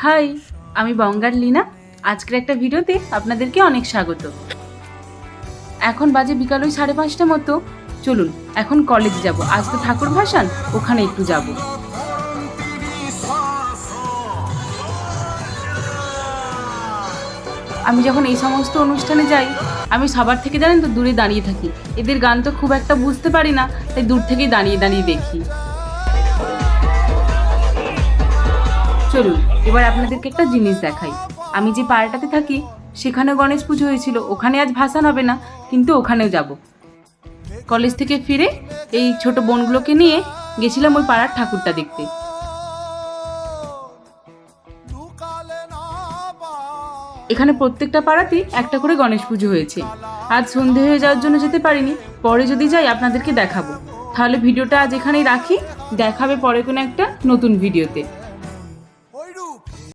High, আমি বঙ্গার লীনা। আজকের একটা ভিডিওতে আপনাদেরকে অনেক স্বাগত। এখন বাজে বিকাল ওই 5:30 মতো। চলুন এখন কলেজে যাব, আজ তো ঠাকুর ভাসান, ওখানে একটু যাব। আমি যখন এই সমস্ত অনুষ্ঠানে যাই, আমি সবার থেকে জানেন তো দূরে দাঁড়িয়ে থাকি। এদের গান তো খুব একটা বুঝতে পারি না, তাই দূর থেকেই দাঁড়িয়ে দাঁড়িয়ে দেখি। চলুন এবার আপনাদেরকে একটা জিনিস দেখাই। আমি যে পাড়াটাতে থাকি সেখানেও গণেশ পুজো হয়েছিল, ওখানে আজ ভাসান হবে না, কিন্তু ওখানেও যাব। কলেজ থেকে ফিরে এই ছোট বোনগুলোকে নিয়ে গেছিলাম ওই পাড়ার ঠাকুরটা দেখতে। এখানে প্রত্যেকটা পাড়াতেই একটা করে গণেশ পুজো হয়েছে। আজ সন্ধে হয়ে যাওয়ার জন্য যেতে পারিনি, পরে যদি যাই আপনাদেরকে দেখাবো। তাহলে ভিডিওটা আজ এখানেই রাখি, দেখাবে পরে কোনো একটা নতুন ভিডিওতে।